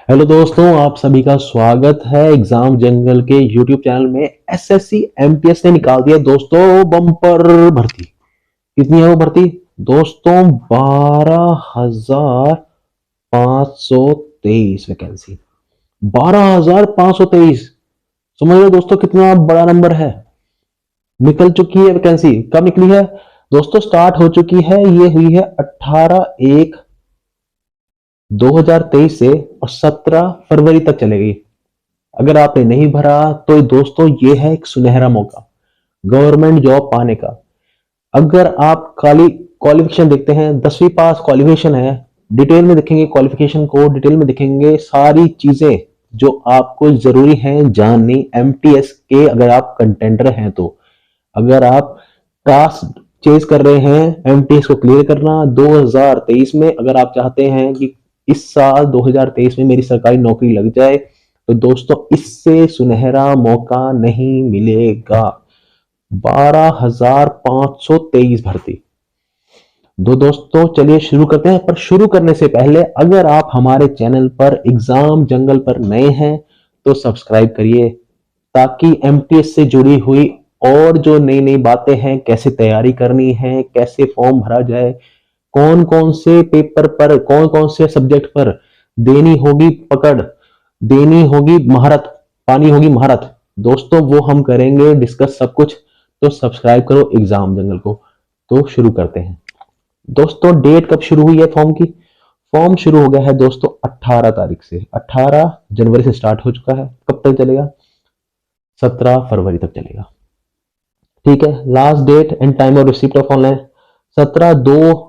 Hello दोस्तों, आप सभी का स्वागत है एग्जाम जंगल के यूट्यूब चैनल में। एसएससी एमटीएस ने निकाल दिया दोस्तों बम्पर भर्ती। कितनी है वो भर्ती दोस्तों? 12,523 वैकेंसी। 12,523। समझ लो दोस्तों कितना बड़ा नंबर है। निकल चुकी है वैकेंसी। कब निकली है दोस्तों? स्टार्ट हो चुकी है, ये हुई है 18/1/2023 से और 17 फरवरी तक चलेगी। अगर आपने नहीं भरा तो दोस्तों ये है एक सुनहरा मौका गवर्नमेंट जॉब पाने का। अगर आप खाली क्वालिफिकेशन देखते हैं, 10वीं पास क्वालिफिकेशन है, डिटेल में देखेंगे क्वालिफिकेशन को, डिटेल में देखेंगे सारी चीजें जो आपको जरूरी है जाननी एमटीएस के। अगर आप कंटेंडर हैं तो अगर आप टास्क चेज कर रहे हैं एमटीएस को क्लियर करना 2023 में, अगर आप चाहते हैं कि इस साल 2023 में मेरी सरकारी नौकरी लग जाए, तो दोस्तों इससे सुनहरा मौका नहीं मिलेगा। 12,523 भर्ती। दोस्तों चलिए शुरू करते हैं। पर शुरू करने से पहले अगर आप हमारे चैनल पर एग्जाम जंगल पर नए हैं तो सब्सक्राइब करिए, ताकि एमटीएस से जुड़ी हुई और जो नई नई बातें हैं, कैसे तैयारी करनी है, कैसे फॉर्म भरा जाए, कौन कौन से पेपर पर, कौन कौन से सब्जेक्ट पर देनी होगी पकड़, देनी होगी महारत, पानी होगी महारत, दोस्तों वो हम करेंगे डिस्कस सब कुछ। तो सब्सक्राइब करो एग्जाम जंगल को। तो शुरू करते हैं दोस्तों। डेट कब शुरू हुई है फॉर्म की? फॉर्म शुरू हो गया है दोस्तों 18 तारीख से। 18 जनवरी से स्टार्ट हो चुका है। कब तक चलेगा? 17 फरवरी तक चलेगा। ठीक है। Last date and time of receipt of online 17/2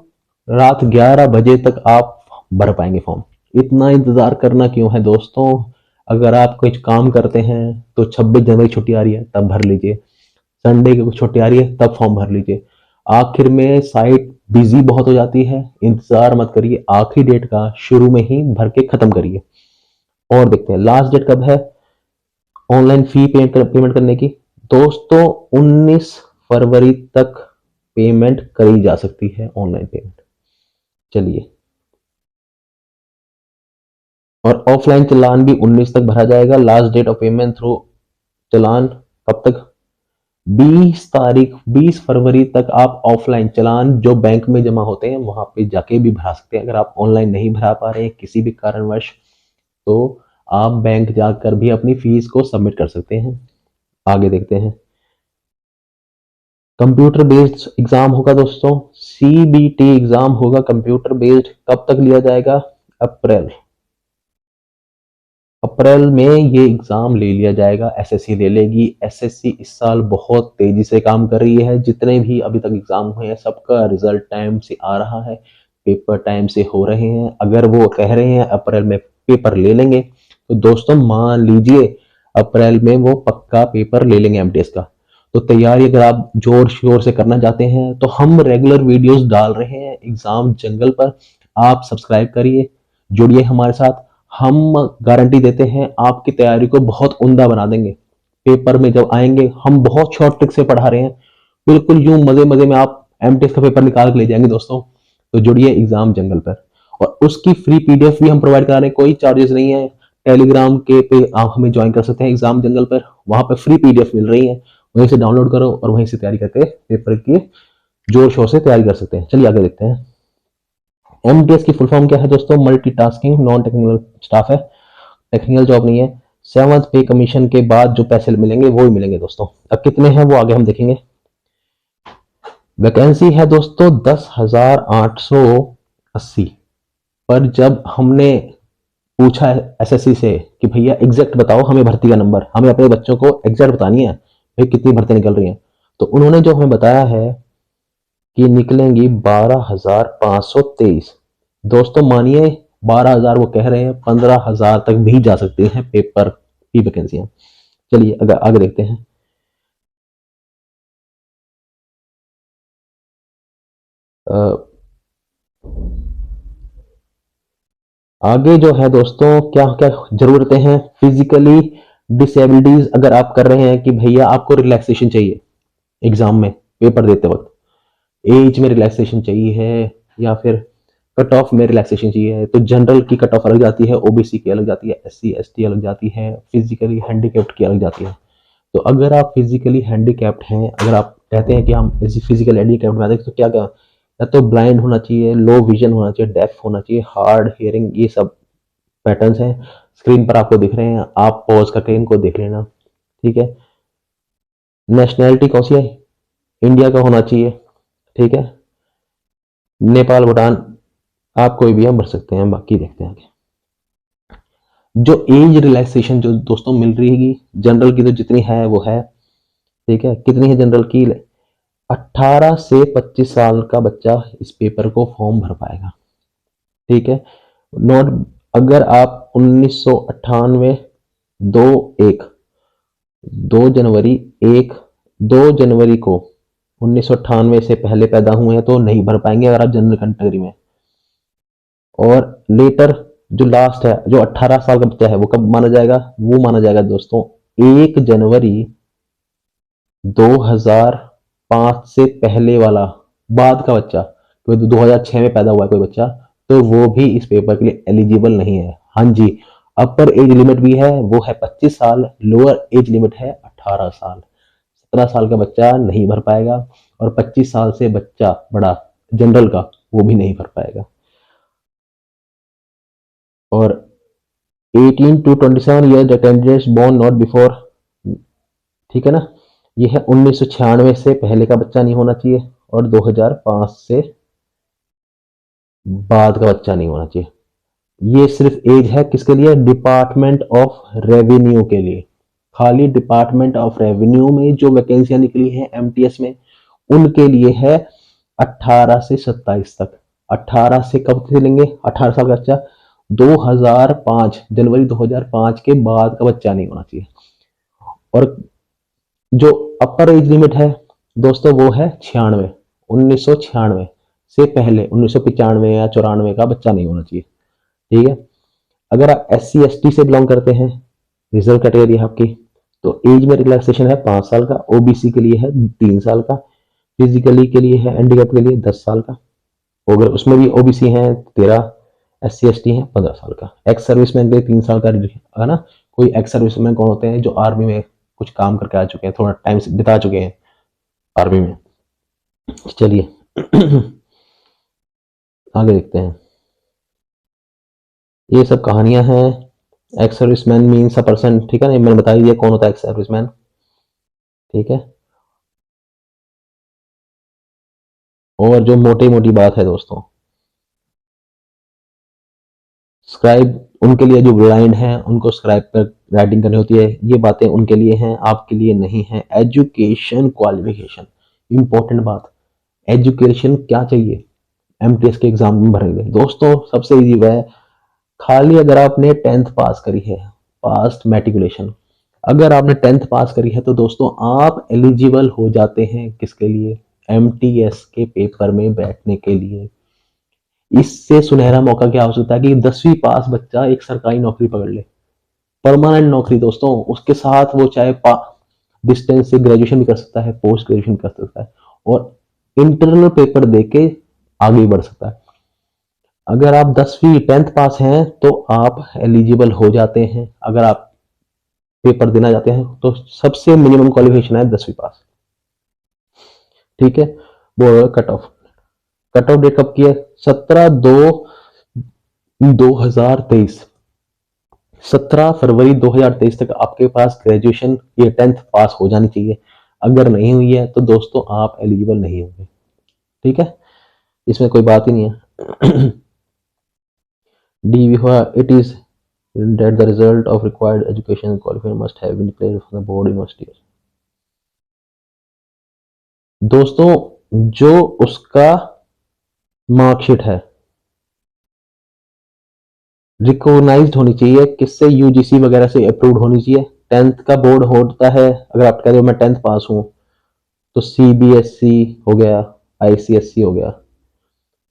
रात 11 बजे तक आप भर पाएंगे फॉर्म। इतना इंतजार करना क्यों है दोस्तों? अगर आप कुछ काम करते हैं तो 26 जनवरी छुट्टी आ रही है तब भर लीजिए, संडे की कुछ छुट्टी आ रही है तब फॉर्म भर लीजिए। आखिर में साइट बिजी बहुत हो जाती है, इंतजार मत करिए, आखिरी डेट का शुरू में ही भर के खत्म करिए। और देखते हैं लास्ट डेट कब है ऑनलाइन फी पेमेंट करने की। दोस्तों 19 फरवरी तक पेमेंट करी जा सकती है ऑनलाइन पेमेंट। चलिए, और ऑफलाइन चालान भी 19 तक भरा जाएगा। Last date of payment through चालान कब तक? 20 फरवरी तक आप ऑफलाइन चालान जो बैंक में जमा होते हैं वहां पे जाके भी भरा सकते हैं। अगर आप ऑनलाइन नहीं भरा पा रहे हैं किसी भी कारणवश, तो आप बैंक जाकर भी अपनी फीस को सबमिट कर सकते हैं। आगे देखते हैं। कंप्यूटर बेस्ड एग्जाम होगा दोस्तों, सीबीटी एग्जाम होगा कंप्यूटर बेस्ड। कब तक लिया जाएगा? अप्रैल। अप्रैल में ये एग्जाम ले लिया जाएगा, एसएससी ले लेगी। एसएससी इस साल बहुत तेजी से काम कर रही है। जितने भी अभी तक एग्जाम हुए हैं सबका रिजल्ट टाइम से आ रहा है, पेपर टाइम से हो रहे हैं। अगर वो कह रहे हैं अप्रैल में पेपर ले लेंगे, तो दोस्तों मान लीजिए अप्रैल में वो पक्का पेपर ले लेंगे एमटीएस का। तो तैयारी अगर आप जोर शोर से करना चाहते हैं तो हम रेगुलर वीडियोस डाल रहे हैं एग्जाम जंगल पर। आप सब्सक्राइब करिए, जुड़िए हमारे साथ। हम गारंटी देते हैं आपकी तैयारी को बहुत उम्दा बना देंगे। पेपर में जब आएंगे हम बहुत शॉर्ट ट्रिक से पढ़ा रहे हैं, बिल्कुल यूं मजे मजे में आप एमटीएस का पेपर निकाल के ले जाएंगे दोस्तों। तो जुड़िए एग्जाम जंगल पर, और उसकी फ्री पीडीएफ भी हम प्रोवाइड करा रहे हैं, कोई चार्जेस नहीं है। टेलीग्राम के पे आप हमें ज्वाइन कर सकते हैं एग्जाम जंगल पर, वहां पर फ्री पीडीएफ मिल रही है, वहीं से डाउनलोड करो और वहीं से तैयारी करके पेपर की जोर शोर से तैयारी कर सकते हैं। चलिए आगे देखते हैं। एमटीएस की फुल फॉर्म क्या है दोस्तों? मल्टीटास्किंग नॉन टेक्निकल स्टाफ है, टेक्निकल जॉब नहीं है। 7th पे कमीशन के बाद जो पैसे मिलेंगे वो ही मिलेंगे दोस्तों। अब कितने हैं वो आगे हम देखेंगे। वैकेंसी है दोस्तों 10,880। पर जब हमने पूछा एसएससी से कि भैया एग्जैक्ट बताओ हमें भर्ती का नंबर, हमें अपने बच्चों को एग्जैक्ट बतानी है भाई कितनी भर्ती निकल रही है, तो उन्होंने जो हमें बताया है कि निकलेंगी 12,523। दोस्तों मानिए 12,000 वो कह रहे हैं, 15,000 तक भी जा सकते हैं पेपर की वैकेंसियां। चलिए अगर आगे देखते हैं। आगे जो है दोस्तों क्या क्या जरूरतें हैं। फिजिकली डिसेबिलिटीज अगर आप कर रहे हैं कि भैया आपको रिलैक्सेशन चाहिए एग्जाम में पेपर देते वक्त, एज में रिलैक्सेशन चाहिए है, या फिर कट ऑफ में रिलैक्सेशन चाहिए तो जनरल की कट ऑफ अलग जाती है, ओबीसी की अलग जाती है, एससी एसटी अलग जाती है, फिजिकली हैंडीकैप्ड की अलग जाती है। तो अगर आप फिजिकली हैंडीकैप्ड हैं, अगर आप कहते हैं कि हम फिजिकल हैंडीकैप्ड में आते हैं तो क्या क्या, या तो ब्लाइंड होना चाहिए, लो विजन होना चाहिए, डेफ होना चाहिए, हार्ड हियरिंग, ये सब पैटर्न्स हैं स्क्रीन पर आपको दिख रहे हैं, आप पॉज करके इनको देख लेना। ठीक है, नेशनैलिटी कौन सी है, इंडिया का होना चाहिए। ठीक है, नेपाल भूटान, आप कोई भी हम भर सकते हैं, बाकी देखते हैं आगे। जो एज रिलैक्सेशन जो दोस्तों मिल रही है जनरल की, तो जितनी है वो है। ठीक है, कितनी है जनरल की, 18 से 25 साल का बच्चा इस पेपर को फॉर्म भर पाएगा। ठीक है, नोट, अगर आप 1998 दो एक 2 जनवरी को 1998 से पहले पैदा हुए हैं तो नहीं भर पाएंगे अगर आप जनरल कैटेगरी में। और लेटर जो लास्ट है, जो 18 साल का बच्चा है, वो कब माना जाएगा, वो माना जाएगा दोस्तों 1 जनवरी 2005 से पहले वाला, बाद का बच्चा, कोई 2006 में पैदा हुआ है कोई बच्चा, तो वो भी इस पेपर के लिए एलिजिबल नहीं है। हाँ जी, अपर एज लिमिट भी है, वो है 25 साल, लोअर एज लिमिट है 18 साल। 17 साल का बच्चा नहीं भर पाएगा और 25 साल से बच्चा बड़ा जनरल का, वो भी नहीं भर पाएगा। और 18 to 27 year the candidates born not before, ठीक है ना, ये है 1996 से पहले का बच्चा नहीं होना चाहिए और 2005 से बाद का बच्चा नहीं होना चाहिए। ये सिर्फ एज है किसके लिए, डिपार्टमेंट ऑफ रेवेन्यू के लिए। खाली डिपार्टमेंट ऑफ रेवेन्यू में जो वैकेंसियां निकली हैं एमटीएस में, उनके लिए है 18 से 27 तक। 18 से कब से लेंगे, 18 साल का बच्चा 2005, जनवरी 2005 के बाद का बच्चा नहीं होना चाहिए। और जो अपर एज लिमिट है दोस्तों वो है 96, 1996 से पहले 1995 या 94 का बच्चा नहीं होना चाहिए। ठीक है, अगर आप SC ST से बिलोंग करते हैं, रिजर्व कैटेगरी है आपकी, तो एज में रिलैक्सेशन है 5 साल का, ओबीसी के लिए है 3 साल का, फिजिकली के लिए है, हैंडीकैप के लिए 10 साल का, अगर उसमें भी ओबीसी है 13, SC ST है 15 साल का, एक्स सर्विसमैन के लिए 3 साल का है ना। कोई एक्स सर्विसमैन कौन होते हैं, जो आर्मी में कुछ काम करके आ चुके हैं, थोड़ा टाइम बिता चुके हैं आर्मी में। चलिए आगे देखते हैं, ये सब कहानियां हैं। Ex serviceman means a person, ठीक है ना, मैंने बता दिया कौन होता है एक्स सर्विसमैन। ठीक है, और जो मोटी मोटी बात है दोस्तों, स्क्राइब उनके लिए जो ब्लाइंड हैं, उनको स्क्राइब पर राइटिंग करनी होती है, ये बातें उनके लिए हैं, आपके लिए नहीं है। एजुकेशन क्वालिफिकेशन, इंपॉर्टेंट बात, एजुकेशन क्या चाहिए एमटीएस के एग्जाम में भरेंगे दोस्तों, सबसे इजी है, खाली अगर आपने 10th पास करी है, पास्ट मैट्रिकुलेशन, अगर आपने 10th पास करी है तो दोस्तों आप एलिजिबल हो जाते हैं किसके लिए, एमटीएस के पेपर में बैठने के लिए। इससे सुनहरा मौका क्या हो सकता है कि 10वीं पास बच्चा एक सरकारी नौकरी पकड़ ले, परमानेंट नौकरी दोस्तों, उसके साथ वो चाहे डिस्टेंस से ग्रेजुएशन भी कर सकता है, पोस्ट ग्रेजुएशन कर सकता है, और इंटरनल पेपर देके आगे बढ़ सकता है। अगर आप 10वीं 10th पास हैं तो आप एलिजिबल हो जाते हैं, अगर आप पेपर देना जाते हैं तो सबसे मिनिमम क्वालिफिकेशन है 10वीं पास। ठीक है, वो cut off, cut off date कब की है, 17/2/2023, 17 फरवरी 2023 तक आपके पास ग्रेजुएशन या 10th पास हो जानी चाहिए। अगर नहीं हुई है तो दोस्तों आप एलिजिबल नहीं होंगे। ठीक है, इसमें कोई बात ही नहीं है। D it is that the result of required education qualification must have been declared from the board university। दोस्तों जो उसका मार्कशीट है रिकॉग्नाइज्ड होनी चाहिए, किससे, यूजीसी वगैरह से अप्रूव्ड होनी चाहिए। 10th का बोर्ड होता है, अगर आप कह रहे हो मैं 10th पास हूं तो सीबीएसई हो गया, आईसीएसई हो गया।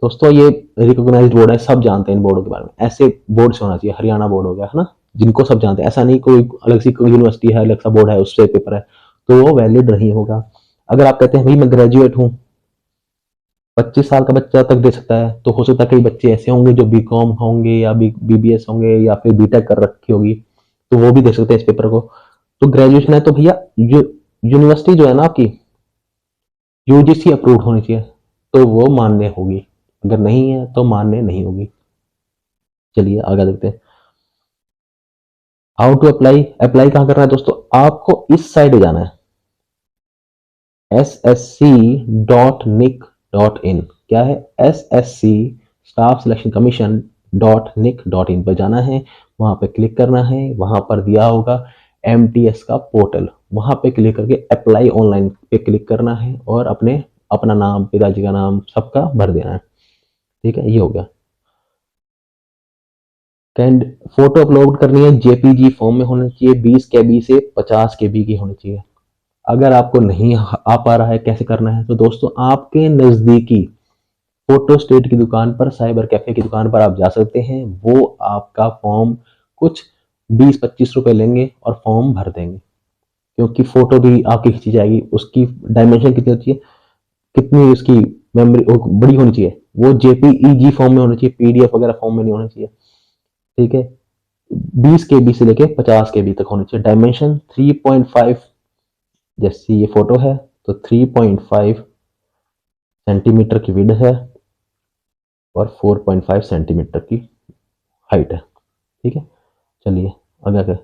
दोस्तों ये रिकॉग्नाइज्ड बोर्ड है, सब जानते हैं इन बोर्डों के बारे में, ऐसे बोर्ड से होना चाहिए। हरियाणा बोर्ड हो गया है ना, जिनको सब जानते हैं, ऐसा नहीं कोई अलग सी यूनिवर्सिटी है, अलग सा बोर्ड है, उससे पेपर है तो वो वैलिड नहीं होगा। अगर आप कहते हैं भाई मैं ग्रेजुएट हूं, 25 साल का बच्चा तक दे सकता है। तो हो सकता है कई बच्चे ऐसे होंगे जो बीकॉम होंगे या बीबीएस होंगे या फिर बीटेक कर रखी होगी, तो वो भी दे सकते हैं इस पेपर को। तो ग्रेजुएशन है तो भैया यूनिवर्सिटी जो है ना आपकी यूजीसी अप्रूव्ड होनी चाहिए, तो वो मान्य होगी। अगर नहीं है तो मान्य नहीं होगी। चलिए आगे देखते हैं। हाउ टू अप्लाई, अप्लाई कहाँ करना है दोस्तों, आपको इस साइड जाना है ssc.nic.in। क्या है, SSC staff selection commission .nic.in पर जाना है, वहां पे क्लिक करना है। वहां पर दिया होगा MTS का पोर्टल, वहां पे क्लिक करके अप्लाई ऑनलाइन पे क्लिक करना है और अपना नाम, पिताजी का नाम सबका भर देना है। ठीक है, ये हो गया। कैंड फोटो अपलोड करनी है, JPG फॉर्म में होना चाहिए, 20 KB से 50 KB की होनी चाहिए। अगर आपको नहीं आ पा रहा है कैसे करना है, तो दोस्तों आपके नजदीकी फोटो स्टेट की दुकान पर, साइबर कैफे की दुकान पर आप जा सकते हैं। वो आपका फॉर्म कुछ 20-25 रुपए लेंगे और फॉर्म भर देंगे, क्योंकि फोटो भी आपकी खींची जाएगी। उसकी डायमेंशन कितनी होती है, कितनी उसकी मेमोरी बड़ी होनी चाहिए, वो JPEG फॉर्म में होनी चाहिए, PDF वगैरह फॉर्म में नहीं होनी चाहिए। ठीक है, 20 KB से लेके 50 KB तक होनी चाहिए। डायमेंशन 3.5, जैसे ये फोटो है तो 3.5 सेंटीमीटर की विड्थ है और 4.5 सेंटीमीटर की हाइट है। ठीक है, चलिए आगे आगे।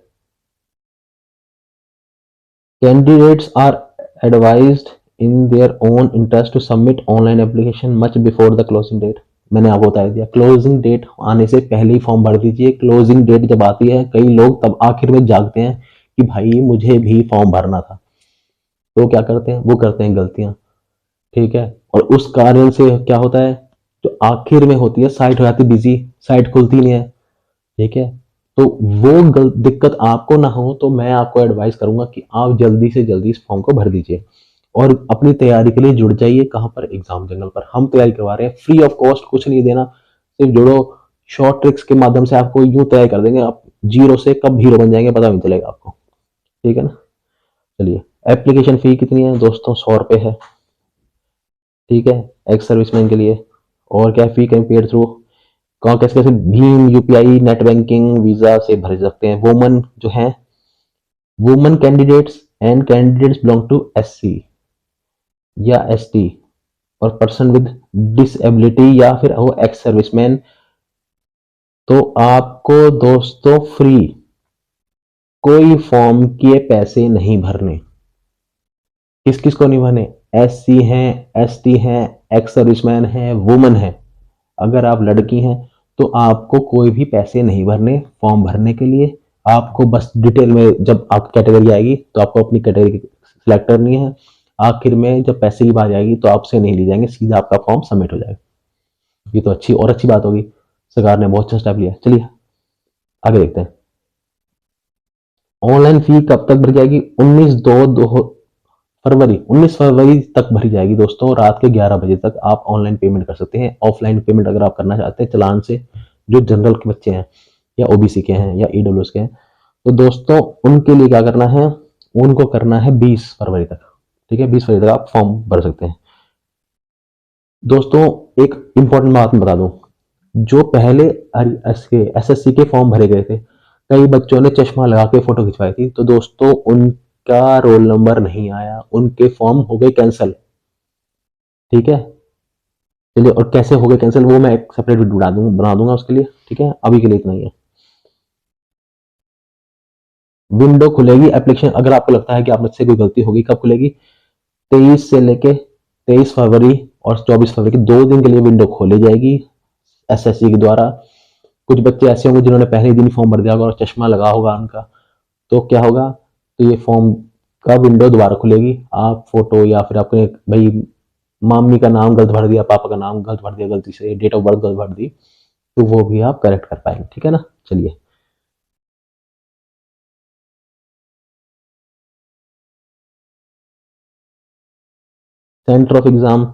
Candidates are advised in their own interest to submit online application much before the closing date. मैंने आपको बता दिया, क्लोजिंग डेट आने से पहले ही फॉर्म भर दीजिए। क्लोजिंग डेट जब आती है, कई लोग तब आखिर में जागते हैं कि भाई मुझे भी फॉर्म भरना था, तो क्या करते हैं, वो करते हैं गलतियां। ठीक है, और उस कारण से क्या होता है, जो आखिर में होती है, साइट हो जाती बिजी, साइट खुलती नहीं है। ठीक है, तो वो दिक्कत आपको ना हो, तो मैं आपको एडवाइस करूंगा कि आप जल्दी से जल्दी इस फॉर्म को भर दीजिए और अपनी तैयारी के लिए जुड़ जाइए। कहां पर, एग्जाम जंगल पर हम तैयारी करवा रहे हैं, फ्री ऑफ कॉस्ट, कुछ नहीं देना, सिर्फ जुड़ो। शॉर्ट ट्रिक्स के माध्यम से आपको यूं तैयार कर देंगे, आप जीरो से कब हीरो बन जाएंगे पता नहीं चलेगा आपको। ठीक है ना, चलिए। एप्लीकेशन फी कितनी है दोस्तों, 100 रुपए है। ठीक है, एक्स सर्विसमैन के लिए। और क्या फी कैन पेड थ्रू, कहाँ कैसे कैसे, भीम, UPI, नेट बैंकिंग, वीजा से भर सकते हैं। वुमन जो है, woman candidates and candidates belong to SC या ST और पर्सन विद डिसेबिलिटी या फिर वो एक्स सर्विसमैन, तो आपको दोस्तों फ्री, कोई फॉर्म के पैसे नहीं भरने। किस किस को नहीं भरने, SC हैं, ST हैं, एक्स सर्विसमैन हैं, वुमन है। अगर आप लड़की हैं तो आपको कोई भी पैसे नहीं भरने फॉर्म भरने के लिए। आपको बस डिटेल में जब आपकी कैटेगरी आएगी तो आपको अपनी कैटेगरी सिलेक्ट करनी है। आखिर में जब पैसे की बात आएगी तो आपसे नहीं ली जाएंगे, सीधा आपका फॉर्म सबमिट हो जाएगा। ये तो अच्छी बात होगी, सरकार ने बहुत अच्छा स्टेप लिया। चलिए आगे देखते हैं। ऑनलाइन फी कब तक भर जाएगी, 19 फरवरी तक भरी जाएगी दोस्तों। रात के 11 बजे तक आप ऑनलाइन पेमेंट कर सकते हैं। ऑफलाइन पेमेंट अगर आप करना चाहते हैं चालान से, जो जनरल के बच्चे हैं या OBC के हैं या EWS के हैं, तो दोस्तों उनके लिए क्या करना है, उनको करना है 20 फरवरी तक। ठीक है, 20 फरवरी तक आप फॉर्म भर सकते हैं। दोस्तों एक इंपॉर्टेंट बात मैं बता दूं, जो पहले SSC के फॉर्म भरे गए थे, कई बच्चों ने चश्मा लगा के फोटो खिंचवाई थी, तो दोस्तों उनका रोल नंबर नहीं आया, उनके फॉर्म हो गए कैंसिल। ठीक है, चलिए, और कैसे हो गए कैंसिल वो मैं एक सेपरेट वीडियो बना दूंगा उसके लिए। ठीक है, अभी के लिए इतना ही है। विंडो खुलेगी एप्लीकेशन, अगर आपको लगता है कि आप मुझसे कोई गलती होगी, कब खुलेगी, 23 से लेके 23 फरवरी और 24 फरवरी की 2 दिन के लिए विंडो खोली जाएगी SSC के द्वारा। कुछ बच्चे ऐसे होंगे जिन्होंने पहले दिन फॉर्म भर दिया होगा और चश्मा लगा होगा उनका, तो क्या होगा, तो ये फॉर्म का विंडो दोबारा खुलेगी। आप फोटो या फिर आपने भाई मम्मी का नाम गलत भर दिया, पापा का नाम गलत भर दिया, गलती से डेट ऑफ बर्थ गलत भर दी, तो वो भी आप करेक्ट कर पाएंगे। ठीक है ना, चलिए। सेंटर ऑफ एग्जाम,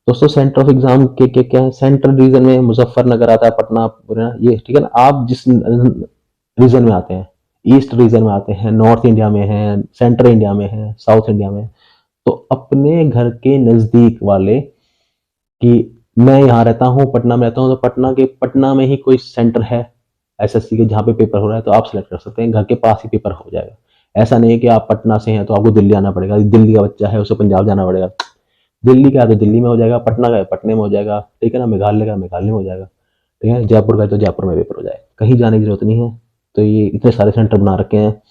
दोस्तों सेंटर ऑफ एग्जाम के क्या है, सेंट्रल रीजन में मुजफ्फरनगर आता है, पटना, ये ठीक है ना। आप जिस रीजन में आते हैं, ईस्ट रीजन में आते हैं, नॉर्थ इंडिया में है, सेंट्रल इंडिया में है, साउथ इंडिया में है, तो अपने घर के नजदीक वाले कि मैं यहाँ रहता हूँ, पटना में रहता हूँ, तो पटना में ही कोई सेंटर है एसएससी के जहाँ पे पेपर हो रहा है, तो आप सिलेक्ट कर सकते हैं, घर के पास ही पेपर हो जाएगा। ऐसा नहीं है कि आप पटना से हैं तो आपको दिल्ली आना पड़ेगा, दिल्ली का बच्चा है उसे पंजाब जाना पड़ेगा। दिल्ली का है तो दिल्ली में हो जाएगा, पटना का है पटने में हो जाएगा, ठीक है ना, मेघालय का मेघालय में हो जाएगा, ठीक है, जयपुर का है तो जयपुर में पेपर हो जाएगा, कहीं जाने की जरूरत नहीं है। तो ये इतने सारे सेंटर बना रखे हैं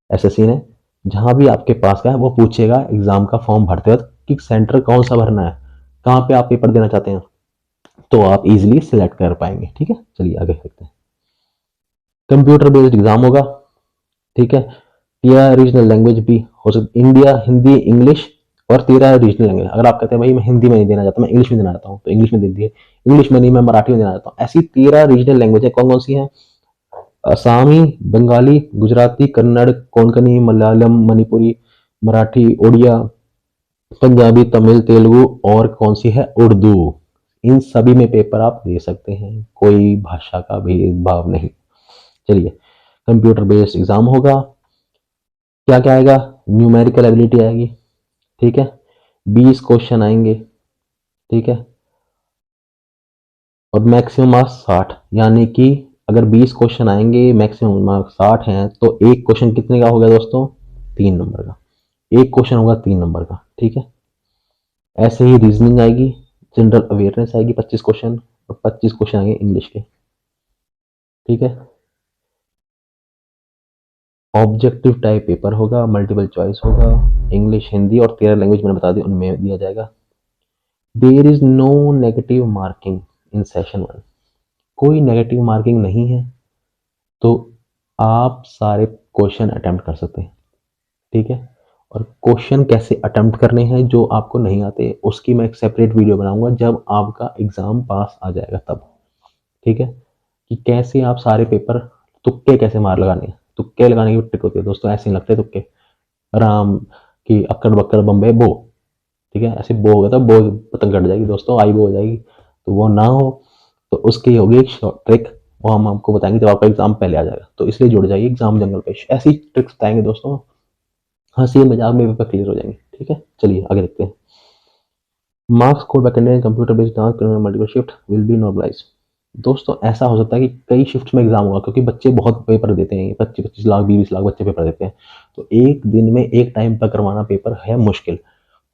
एसएससी ने, जहाँ भी आपके पास का है वो पूछेगा एग्जाम का फॉर्म भरते वक्त कि सेंटर कौन सा भरना है, कहाँ पे आप पेपर देना चाहते हैं, तो आप इजीली सिलेक्ट कर पाएंगे। ठीक है, चलिए आगे देखते हैं। कंप्यूटर बेस्ड एग्जाम होगा, ठीक है, या रीजनल लैंग्वेज भी हो सकती, इंडिया हिंदी इंग्लिश, और 13 रीजनल लैंग्वेज। अगर आप कहते हैं भाई मैं हिंदी में नहीं देना चाहता, मैं इंग्लिश में देना चाहता हूँ, तो इंग्लिश में दे दिए, इंग्लिश में नहीं मैं मराठी में देना चाहता हूँ। ऐसी 13 रीजनल लैंग्वेज है। कौन कौन सी हैं? असामी, बंगाली, गुजराती, कन्नड़, कोंकणी, मलयालम, मणिपुरी, मराठी, उड़िया, पंजाबी, तमिल, तेलुगु, और कौन सी है? उर्दू। इन सभी में पेपर आप दे सकते हैं, कोई भाषा का भेदभाव नहीं। चलिए, कंप्यूटर बेस्ड एग्जाम होगा। क्या क्या आएगा? न्यूमेरिकल एबिलिटी आएगी, ठीक है, 20 क्वेश्चन आएंगे, ठीक है, और मैक्सिमम मार्क्स 60, यानी कि अगर 20 क्वेश्चन आएंगे, मैक्सिमम मार्क्स 60 हैं, तो एक क्वेश्चन कितने का हो गया दोस्तों? 3 नंबर का। एक क्वेश्चन होगा 3 नंबर का, ठीक है। ऐसे ही रीजनिंग आएगी, जनरल अवेयरनेस आएगी 25 क्वेश्चन, और 25 क्वेश्चन आएंगे इंग्लिश के, ठीक है। ऑब्जेक्टिव टाइप पेपर होगा, मल्टीपल चॉइस होगा, इंग्लिश, हिंदी, और 13 लैंग्वेज मैंने बता दी उनमें दिया जाएगा। There is no negative marking in session 1, कोई नेगेटिव मार्किंग नहीं है, तो आप सारे क्वेश्चन अटेम्प्ट कर सकते हैं, ठीक है। और क्वेश्चन कैसे अटेम्प्ट करने हैं जो आपको नहीं आते, उसकी मैं एक सेपरेट वीडियो बनाऊंगा जब आपका एग्जाम पास आ जाएगा तब, ठीक है, कि कैसे आप सारे पेपर, तुक्के कैसे मार लगाने हैं। तुक्के लगाने की ट्रिक होती है दोस्तों, ऐसे नहीं लगते तुक्के, राम की अक्कड़ बक्कड़ बम्बे बो, ठीक है, ऐसे बो होगा तो बो पतंग कट जाएगी दोस्तों, आई बो हो जाएगी, तो वो ना हो, तो उसकी होगी एक शॉर्ट ट्रिक, वो हम आपको बताएंगे जब आपका एग्जाम पहले आ जाएगा, तो इसलिए जुड़ जाइए एग्जाम जंगल पे, ऐसी ट्रिक्स बताएंगे दोस्तों, हंसी मजाक में पेपर क्लियर हो जाएंगे, ठीक है। चलिए आगे देखते हैं। Marks scored by candidate computer based task multiple shift will be normalise. दोस्तों ऐसा हो सकता है कि कई शिफ्ट में एग्जाम होगा, क्योंकि बच्चे बहुत पेपर देते हैं, 25-25 लाख 20-20 लाख बच्चे पेपर देते हैं, तो एक दिन में एक टाइम पर करवाना पेपर है मुश्किल,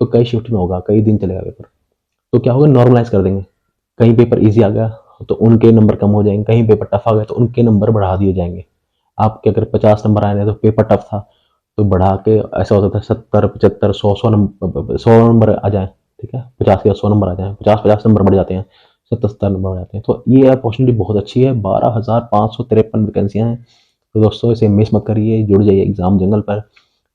तो कई शिफ्ट में होगा, कई दिन चलेगा पेपर, तो क्या होगा, नॉर्मलाइज कर देंगे। कहीं पेपर ईजी आ गया तो उनके नंबर कम हो जाएंगे, कहीं पेपर टफ आ गया तो उनके नंबर बढ़ा दिए जाएंगे। आपके अगर 50 नंबर आए थे तो पेपर टफ था, तो बढ़ा के ऐसा होता था 70, 75, 100 नंबर आ जाए, ठीक है, 50 के 100 नंबर आ जाए, 50-50 नंबर बढ़ जाते हैं, 70-70 नंबर बढ़ जाते हैं, तो ये अपॉर्चुनिटी बहुत अच्छी है। 12,553 वैकेंसियां हैं, तो दोस्तों इसे मिस मत करिए, जुड़ जाइए एग्जाम जंगल पर,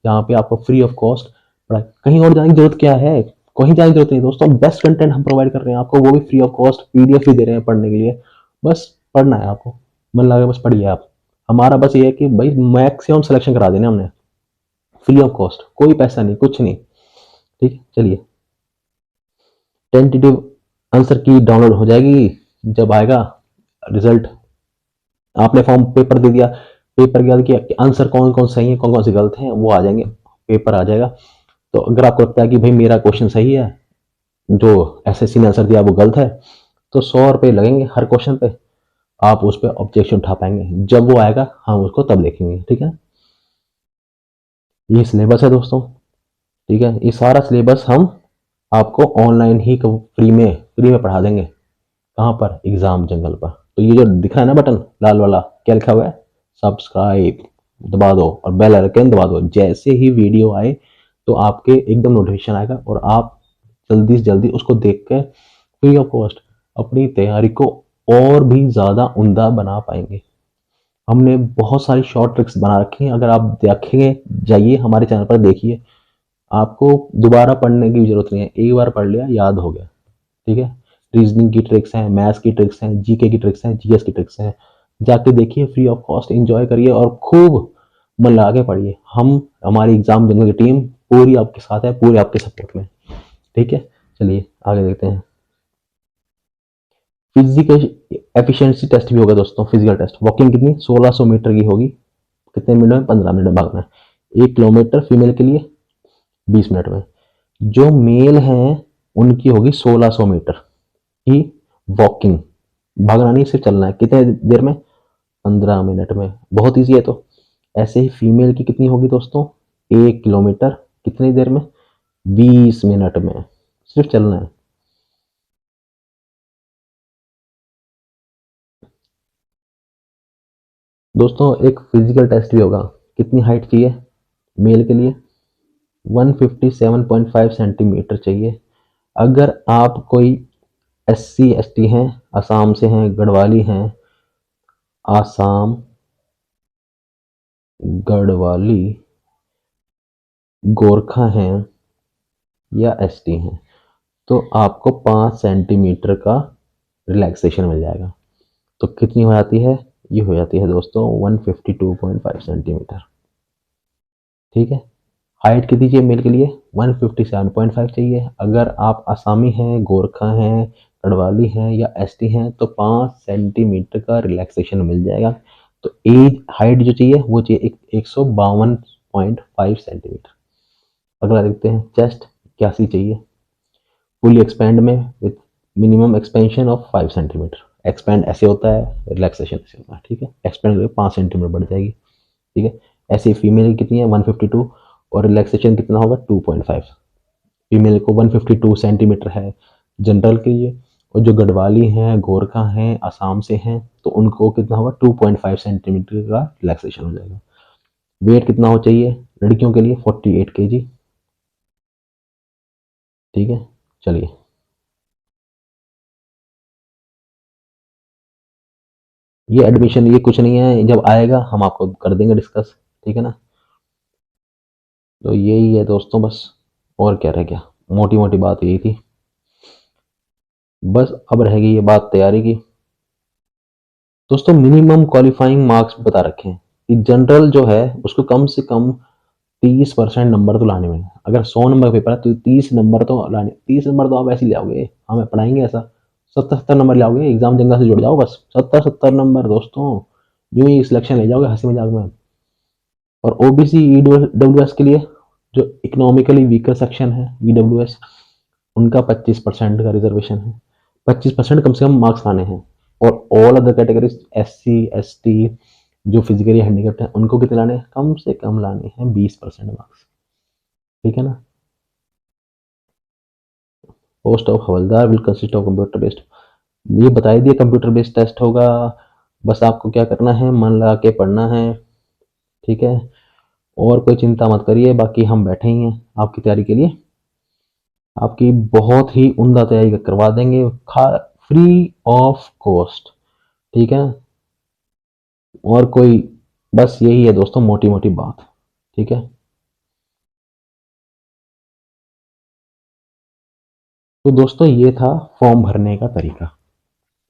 जहाँ पे आपको फ्री ऑफ कॉस्ट पढ़ाई, कहीं और जाने की जरूरत क्या है, कहीं जाने की जरूरत नहीं दोस्तों, बेस्ट कंटेंट हम प्रोवाइड कर रहे हैं आपको, वो भी फ्री ऑफ कॉस्ट, पीडीएफ भी दे रहे हैं पढ़ने के लिए, बस पढ़ना है आपको, मन लगा बस पढ़िए आप। हमारा बस ये है कि भाई मैक्सिमम सिलेक्शन करा देना हमने, फ्री ऑफ कॉस्ट, कोई पैसा नहीं, कुछ नहीं, ठीक है। चलिए, टेंटेटिव आंसर की डाउनलोड हो जाएगी जब आएगा रिजल्ट, आपने फॉर्म पेपर दे दिया, पेपर याद किया कि आंसर कौन कौन सही है कौन कौन से गलत हैं, वो आ जाएंगे, पेपर आ जाएगा। तो अगर आपको लगता है कि भाई मेरा क्वेश्चन सही है, जो एसएससी ने आंसर दिया वो गलत है, तो 100 रुपये लगेंगे हर क्वेश्चन पे, आप उस पर ऑब्जेक्शन उठा पाएंगे, जब वो आएगा हम उसको तब देखेंगे, ठीक है। ये सिलेबस है दोस्तों, ठीक है, ये सारा सिलेबस हम आपको ऑनलाइन ही फ्री में पढ़ा देंगे। कहाँ पर? एग्जाम जंगल पर। तो ये जो दिख रहा है ना बटन लाल वाला, क्या लिखा हुआ है? सब्सक्राइब दबा दो और बेल आइकन दबा दो, जैसे ही वीडियो आए तो आपके एकदम नोटिफिकेशन आएगा और आप जल्दी से जल्दी उसको देख के फ्री ऑफ कॉस्ट अपनी तैयारी को और भी ज़्यादा उम्दा बना पाएंगे। हमने बहुत सारी शॉर्ट ट्रिक्स बना रखी हैं, अगर आप देखेंगे, जाइए हमारे चैनल पर देखिए, आपको दोबारा पढ़ने की जरूरत नहीं है, एक बार पढ़ लिया याद हो गया, ठीक है। रीजनिंग की ट्रिक्स हैं, मैथ्स की ट्रिक्स हैं, जीके की ट्रिक्स हैं, जीएस की ट्रिक्स हैं, जाके देखिए, फ्री ऑफ कॉस्ट एंजॉय करिए और खूब मन लगा के पढ़िए। हम हमारी एग्जाम जंगल की टीम पूरी आपके साथ है, पूरी आपके सपोर्ट में, ठीक है। चलिए आगे देखते हैं। फिजिकल एफिशिएंसी टेस्ट भी होगा दोस्तों, फिजिकल टेस्ट, वॉकिंग कितनी 1600 मीटर की होगी, कितने मिनट में? 15 मिनट में भागना है। 1 किलोमीटर फीमेल के लिए 20 मिनट में। जो मेल हैं उनकी होगी 1600 मीटर की वॉकिंग। भागना नहीं, सिर्फ चलना है। कितने देर में? 15 मिनट में। बहुत ईजी है। तो ऐसे ही फीमेल की कितनी होगी दोस्तों? 1 किलोमीटर कितनी देर में? 20 मिनट में। सिर्फ चलना है। दोस्तों एक फिजिकल टेस्ट भी होगा। कितनी हाइट चाहिए मेल के लिए? 157.5 सेंटीमीटर चाहिए। अगर आप कोई SC ST हैं, असम से हैं, गढ़वाली हैं, आसाम, गढ़वाली, गोरखा हैं या ST हैं, तो आपको 5 सेंटीमीटर का रिलैक्सेशन मिल जाएगा। तो कितनी हो जाती है? ये हो जाती है दोस्तों 152.5 सेंटीमीटर। ठीक है। हाइट कितनी चाहिए मेल के लिए? 157.5 चाहिए। अगर आप आसामी हैं, गोरखा हैं, गढ़वाली हैं या ST हैं तो 5 सेंटीमीटर का रिलैक्सेशन मिल जाएगा। तो एज हाइट जो चाहिए वो चाहिए 152.5 सेंटीमीटर। अगला देखते हैं। चेस्ट 81 चाहिए फुली एक्सपैंड में with minimum expansion of 5 centimetre. Expand ऐसे होता है, रिलैक्सेशन ऐसे होता है। ठीक है। एक्सपैंड करके 5 सेंटीमीटर बढ़ जाएगी। ठीक है। ऐसे फीमेल कितनी है? 152 और रिलैक्सेशन कितना होगा? 2.5। फीमेल को 152 सेंटीमीटर है जनरल के लिए, और जो गढ़वाली हैं, गोरखा हैं, आसाम से हैं तो उनको कितना होगा? 2.5 सेंटीमीटर का रिलैक्सेशन हो जाएगा। वेट कितना हो चाहिए लड़कियों के लिए? 48 kg। ठीक है। चलिए, ये एडमिशन ये कुछ नहीं है, जब आएगा हम आपको कर देंगे डिस्कस। ठीक है ना। तो यही है दोस्तों बस, और क्या रह गया? मोटी मोटी बात यही थी बस। अब रहेगी ये बात तैयारी की। दोस्तों मिनिमम क्वालिफाइंग मार्क्स बता रखे हैं कि जनरल जो है उसको कम से कम 30% नंबर तो लाने में। अगर 100 नंबर का पेपर है तो 30 नंबर तो लाने। 30 नंबर तो आप ऐसे ले आओगे, हमें पढ़ाएंगे ऐसा? 70-70 नंबर ले आओगे, एग्जाम जंगा से जुड़ जाओ बस। 70-70 नंबर दोस्तों, यूं ही सिलेक्शन ले जाओगे हंसी मजाक में। और OBC EWS के लिए जो इकोनॉमिकली वीकर सेक्शन है EWS, उनका 25% का रिजर्वेशन है। 25% कम से कम मार्क्स लाने हैं। और all other categories SC ST जो फिजिकली हैंडीकेप्ट है उनको कितने लाने हैं? कम से कम लाने हैं 20% मार्क्स। ठीक है ना। Post of havildar will consist of computer based. ये बता ही दिया, कंप्यूटर बेस्ड टेस्ट होगा। बस आपको क्या करना है? मन लगा के पढ़ना है। ठीक है। और कोई चिंता मत करिए, बाकी हम बैठे ही हैं आपकी तैयारी के लिए। आपकी बहुत ही उम्दा तैयारी करवा देंगे, फ्री ऑफ कॉस्ट। ठीक है। और कोई, बस यही है दोस्तों मोटी मोटी बात। ठीक है। तो दोस्तों ये था फॉर्म भरने का तरीका।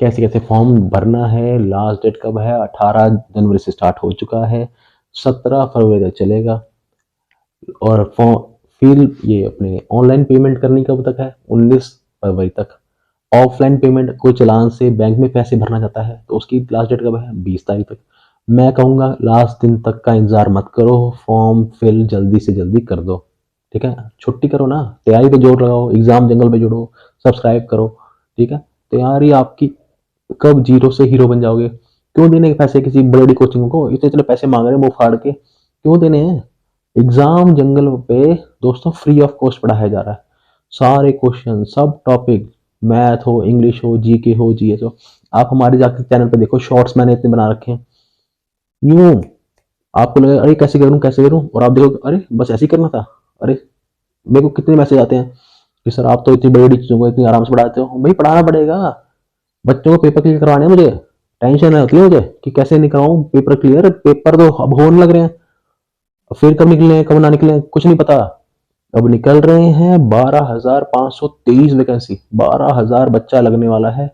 कैसे कैसे फॉर्म भरना है। लास्ट डेट कब है? 18 जनवरी से स्टार्ट हो चुका है, 17 फरवरी तक चलेगा। और फॉर्म फिर ये अपने ऑनलाइन पेमेंट करनी कब तक है? 19 फरवरी तक। ऑफलाइन पेमेंट कोई चालान से बैंक में पैसे भरना चाहता है तो उसकी लास्ट डेट कब है? 20 तारीख तक। मैं कहूँगा लास्ट दिन तक का इंतजार मत करो, फॉर्म फिल जल्दी से जल्दी कर दो। ठीक है। छुट्टी करो ना, तैयारी पे जोर लगाओ, एग्जाम जंगल पे जुड़ो, सब्सक्राइब करो। ठीक है। तैयारी आपकी, कब जीरो से हीरो बन जाओगे। क्यों देने के पैसे किसी बड़ी बड़ी कोचिंग को? इतने इतने पैसे मांग रहे हैं मुंह फाड़ के, क्यों देने हैं? एग्जाम जंगल पे दोस्तों फ्री ऑफ कॉस्ट पढ़ाया जा रहा है। सारे क्वेश्चन, सब टॉपिक, मैथ हो, इंग्लिश हो, GK हो, GS हो। आप हमारे जाके चैनल पे देखो, शॉर्ट्स मैंने इतने बना रखे हैं। यूं आपको लगेगा अरे कैसे करूं कैसे करूं, और आप देखो अरे बस ऐसे ही करना था। अरे मेरे को कितने मैसेज आते हैं कि सर आप तो इतनी बड़ी बड़ी चीजों को इतनी आराम से पढ़ाते हो। भाई पढ़ाना पड़ेगा, बच्चों को पेपर क्लियर करवाने हैं मुझे। टेंशन होती है मुझे कि कैसे नहीं कराऊं पेपर क्लियर। पेपर तो अब होने लग रहे हैं, फिर कब निकले कब ना निकले कुछ नहीं पता। अब निकल रहे हैं 12,523 वैकेंसी, 12,000 बच्चा लगने वाला है।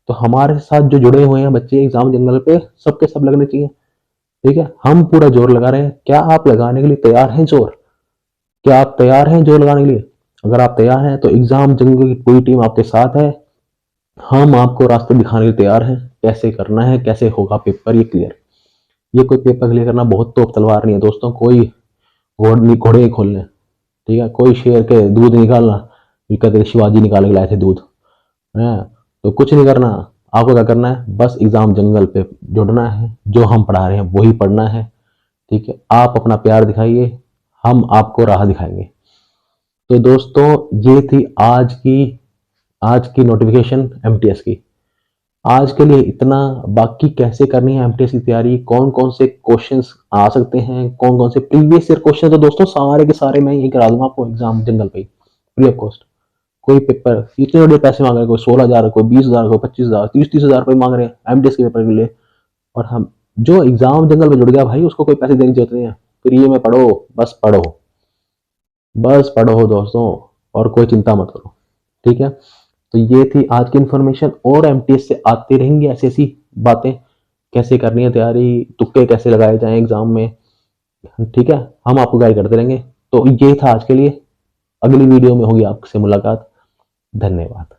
तो हमारे साथ जो जुड़े हुए हैं बच्चे एग्जाम जंगल पे, सबके सब लगने चाहिए। ठीक है। हम पूरा जोर लगा रहे हैं, क्या आप लगाने के लिए तैयार हैं जोर? क्या आप तैयार हैं जोर लगाने के लिए? अगर आप तैयार हैं तो एग्जाम जंगल की पूरी टीम आपके साथ है। हम आपको रास्ते दिखाने के लिए तैयार हैं, कैसे करना है, कैसे होगा पेपर ये क्लियर। ये कोई पेपर क्लियर करना बहुत तोप तलवार नहीं है दोस्तों, कोई घोड़े नहीं खोलने। ठीक है। कोई शेर के दूध निकालना ये कहते थे शिवाजी निकाल के लाए थे दूध है। तो कुछ नहीं करना, आपको क्या करना है, बस एग्जाम जंगल पे जुड़ना है, जो हम पढ़ा रहे हैं वही पढ़ना है। ठीक है, आप अपना प्यार दिखाइए, हम आपको राह दिखाएंगे। तो दोस्तों ये थी आज की नोटिफिकेशन एमटीएस की। आज के लिए इतना। बाकी कैसे करनी है एमटीएस की तैयारी, कौन कौन से क्वेश्चंस आ सकते हैं, कौन कौन से प्रीवियस ईयर क्वेश्चन, तो दोस्तों सारे के सारे मैं यही करा दूंगा आपको एग्जाम जंगल पे फ्री ऑफ कॉस्ट। कोई पेपर इतने बड़े पैसे मांग रहे हैं, कोई 16,000, कोई 20,000, कोई 25,000, 30,000 रुपये मांग रहे हैं एमटीएस के पेपर के लिए। और हम जो एग्जाम जंगल में जुड़ गया भाई, उसको कोई पैसे देने की जरूरत नहीं है। फ्री में पढ़ो, बस पढ़ो, बस पढ़ो दोस्तों, और कोई चिंता मत करो। ठीक है, तो ये थी आज की इन्फॉर्मेशन। और एमटीएस से आती रहेंगी ऐसी ऐसी बातें, कैसे करनी है तैयारी, तुक्के कैसे लगाए जाएं एग्जाम में। ठीक है, हम आपको गाइड करते रहेंगे। तो ये था आज के लिए, अगली वीडियो में होगी आपसे मुलाकात। धन्यवाद।